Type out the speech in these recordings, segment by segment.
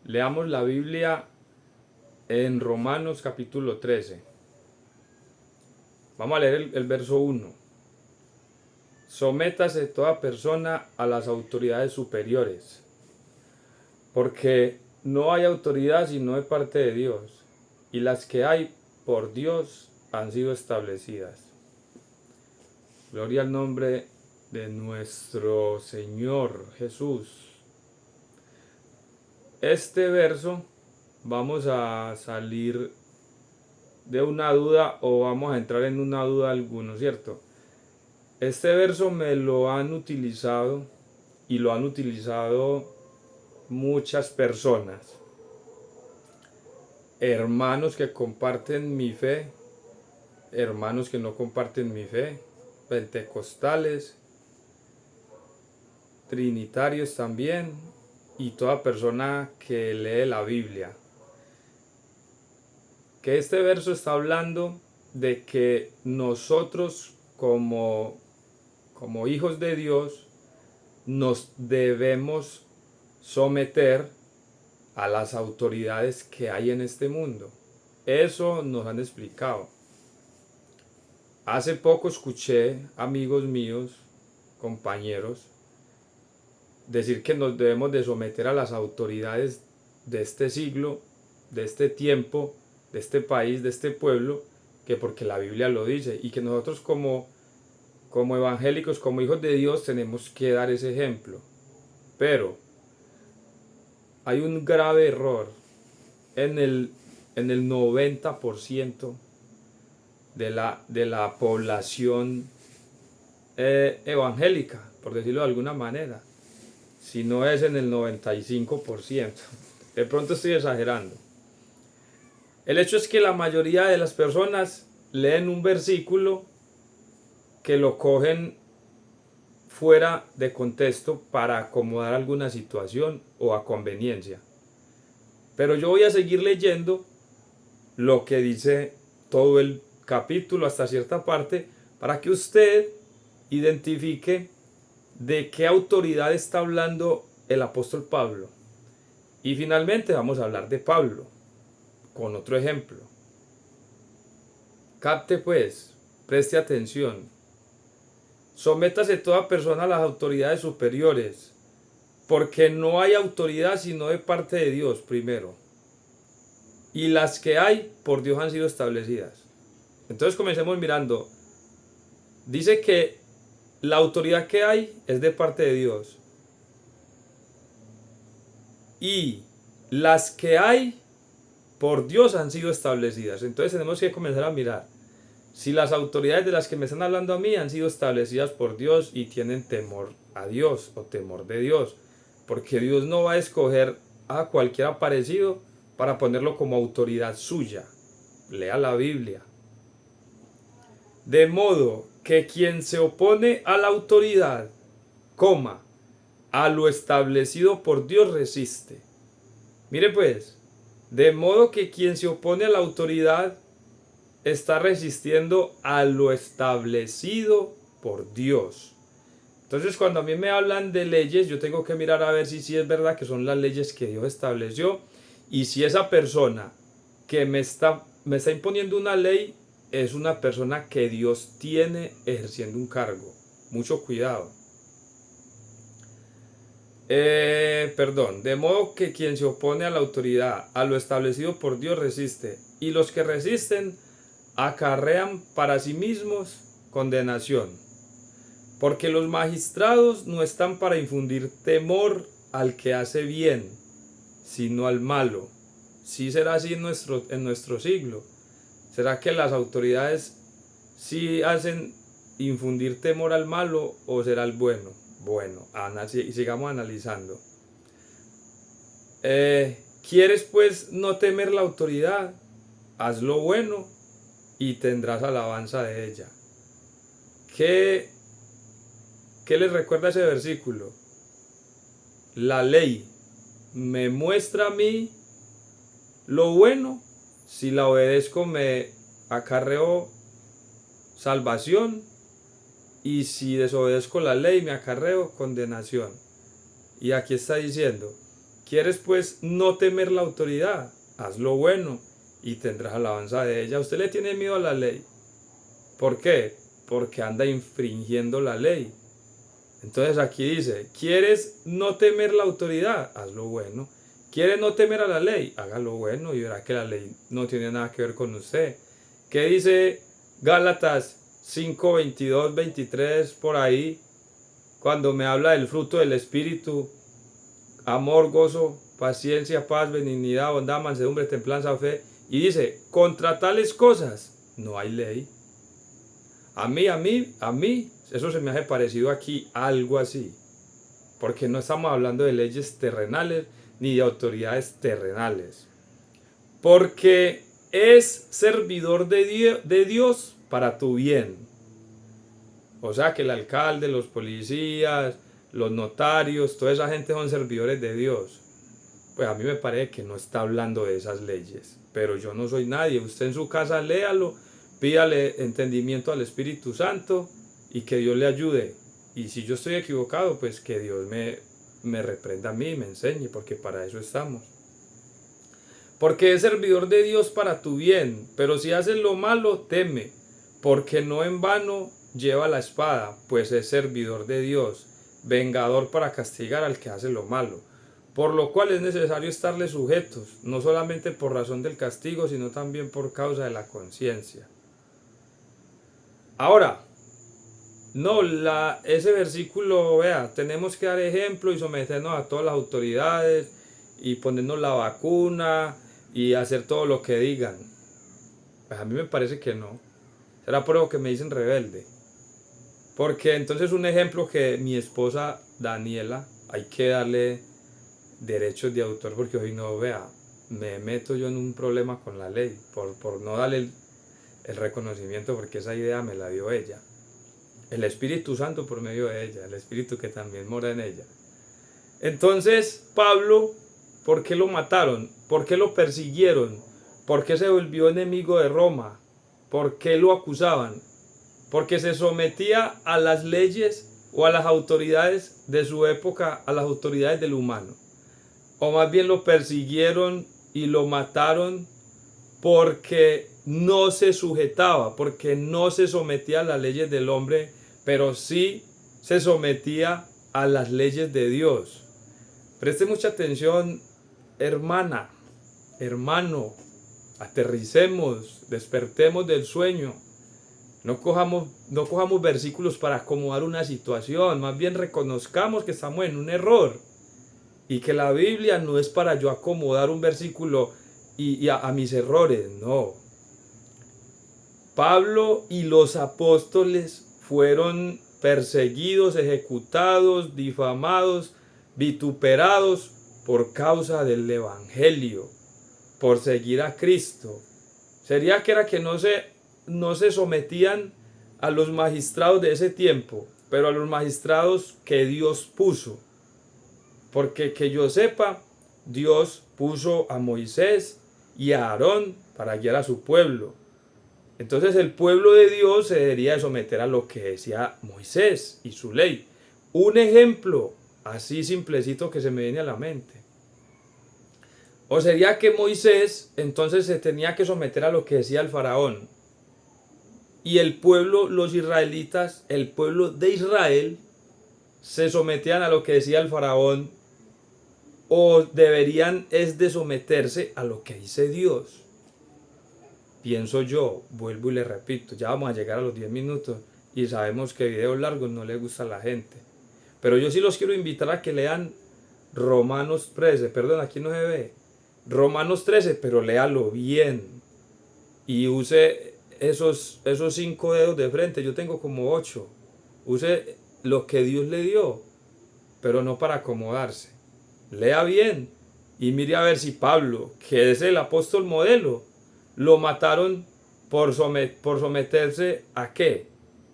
Leamos la Biblia en Romanos capítulo 13. Vamos a leer el verso 1. Sométase toda persona a las autoridades superiores, porque no hay autoridad sino de parte de Dios, y las que hay por Dios han sido establecidas. Gloria al nombre de nuestro Señor Jesús. Este verso vamos a salir de una duda o vamos a entrar en una duda alguno, ¿cierto? Este verso me lo han utilizado y lo han utilizado muchas personas, hermanos que comparten mi fe, hermanos que no comparten mi fe, pentecostales, trinitarios también, y toda persona que lee la Biblia. Que este verso está hablando de que nosotros como hijos de Dios nos debemos someter a las autoridades que hay en este mundo. Eso nos han explicado. Hace poco escuché amigos míos, compañeros, decir que nos debemos de someter a las autoridades de este siglo, de este tiempo, de este país, de este pueblo, que porque la Biblia lo dice, y que nosotros como evangélicos, como hijos de Dios, tenemos que dar ese ejemplo. Pero hay un grave error en el 90% de la población evangélica, por decirlo de alguna manera, si no es en el 95%. De pronto estoy exagerando. El hecho es que la mayoría de las personas leen un versículo que lo cogen fuera de contexto para acomodar alguna situación o a conveniencia. Pero yo voy a seguir leyendo lo que dice todo el capítulo hasta cierta parte para que usted identifique de qué autoridad está hablando el apóstol Pablo. Y finalmente vamos a hablar de Pablo con otro ejemplo. Capte pues, preste atención. Sométase toda persona a las autoridades superiores, porque no hay autoridad sino de parte de Dios primero. Y las que hay por Dios han sido establecidas. Entonces comencemos mirando. Dice que la autoridad que hay es de parte de Dios. Y las que hay por Dios han sido establecidas. Entonces tenemos que comenzar a mirar si las autoridades de las que me están hablando a mí han sido establecidas por Dios y tienen temor a Dios o temor de Dios. Porque Dios no va a escoger a cualquier aparecido para ponerlo como autoridad suya. Lea la Biblia. De modo que quien se opone a la autoridad, a lo establecido por Dios resiste. Mire pues, de modo que quien se opone a la autoridad está resistiendo a lo establecido por Dios. Entonces cuando a mí me hablan de leyes, yo tengo que mirar a ver si es verdad que son las leyes que Dios estableció y si esa persona que me está imponiendo una ley es una persona que Dios tiene ejerciendo un cargo. Mucho cuidado. De modo que quien se opone a la autoridad, a lo establecido por Dios resiste, y los que resisten acarrean para sí mismos condenación, porque los magistrados no están para infundir temor al que hace bien, sino al malo. ¿Sí será así en nuestro siglo? ¿Será que las autoridades sí hacen infundir temor al malo o será el bueno? Bueno, sigamos analizando. ¿Quieres pues no temer la autoridad? Haz lo bueno y tendrás alabanza de ella. ¿Qué les recuerda ese versículo? La ley me muestra a mí lo bueno. Si la obedezco me acarreo salvación, y si desobedezco la ley me acarreo condenación. Y aquí está diciendo, ¿Quieres pues no temer la autoridad? Haz lo bueno y tendrás alabanza de ella. ¿Usted le tiene miedo a la ley? ¿Por qué? Porque anda infringiendo la ley. Entonces aquí dice, ¿quieres no temer la autoridad? Haz lo bueno. ¿Quieres no temer a la ley? Haga lo bueno y verá que la ley no tiene nada que ver con usted. ¿Qué dice Gálatas 5, 22, 23 por ahí? Cuando me habla del fruto del Espíritu, amor, gozo, paciencia, paz, benignidad, bondad, mansedumbre, templanza, fe. Y dice, contra tales cosas no hay ley. A mí, eso se me hace parecido aquí algo así. Porque no estamos hablando de leyes terrenales ni de autoridades terrenales. Porque es servidor de Dios para tu bien. O sea que el alcalde, los policías, los notarios, toda esa gente son servidores de Dios. Pues a mí me parece que no está hablando de esas leyes. Pero yo no soy nadie. Usted en su casa léalo, pídale entendimiento al Espíritu Santo y que Dios le ayude. Y si yo estoy equivocado, pues que Dios me reprenda a mí y me enseñe, porque para eso estamos. Porque es servidor de Dios para tu bien, pero si haces lo malo, teme, porque no en vano lleva la espada, pues es servidor de Dios, vengador para castigar al que hace lo malo. Por lo cual es necesario estarle sujetos, no solamente por razón del castigo, sino también por causa de la conciencia. Ahora, ese versículo, vea, tenemos que dar ejemplo y someternos a todas las autoridades y ponernos la vacuna y hacer todo lo que digan. Pues a mí me parece que no. Será por eso que me dicen rebelde. Porque entonces un ejemplo que mi esposa Daniela, hay que darle derechos de autor porque hoy no, vea, me meto yo en un problema con la ley por no darle el reconocimiento porque esa idea me la dio ella. El Espíritu Santo por medio de ella, el Espíritu que también mora en ella. Entonces, Pablo, ¿por qué lo mataron? ¿Por qué lo persiguieron? ¿Por qué se volvió enemigo de Roma? ¿Por qué lo acusaban? Porque se sometía a las leyes o a las autoridades de su época, a las autoridades del humano. O más bien lo persiguieron y lo mataron porque no se sujetaba, porque no se sometía a las leyes del hombre, pero sí se sometía a las leyes de Dios. Preste mucha atención, hermana, hermano, aterricemos, despertemos del sueño. No cojamos versículos para acomodar una situación, más bien reconozcamos que estamos en un error y que la Biblia no es para yo acomodar un versículo y a mis errores, no. Pablo y los apóstoles fueron perseguidos, ejecutados, difamados, vituperados por causa del Evangelio, por seguir a Cristo. Sería que no se sometían a los magistrados de ese tiempo, pero a los magistrados que Dios puso. Porque que yo sepa, Dios puso a Moisés y a Aarón para guiar a su pueblo. Entonces el pueblo de Dios se debería de someter a lo que decía Moisés y su ley. Un ejemplo así simplecito que se me viene a la mente. O sería que Moisés entonces se tenía que someter a lo que decía el faraón. Y el pueblo, los israelitas, el pueblo de Israel, se sometían a lo que decía el faraón. O deberían es de someterse a lo que dice Dios. Pienso yo, vuelvo y le repito, ya vamos a llegar a los 10 minutos y sabemos que videos largos no le gusta a la gente. Pero yo sí los quiero invitar a que lean Romanos 13, perdón, aquí no se ve. Romanos 13, pero léalo bien. Y use esos 5 dedos de frente, yo tengo como 8. Use lo que Dios le dio, pero no para acomodarse. Lea bien y mire a ver si Pablo, que es el apóstol modelo, lo mataron por someterse ¿a qué?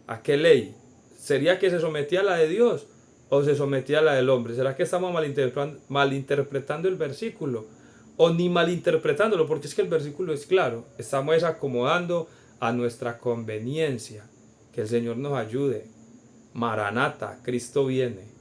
¿A qué ley? ¿Sería que se sometía a la de Dios o se sometía a la del hombre? ¿Será que estamos malinterpretando el versículo? O ni malinterpretándolo, porque es que el versículo es claro. Estamos acomodando a nuestra conveniencia. Que el Señor nos ayude. Maranata, Cristo viene.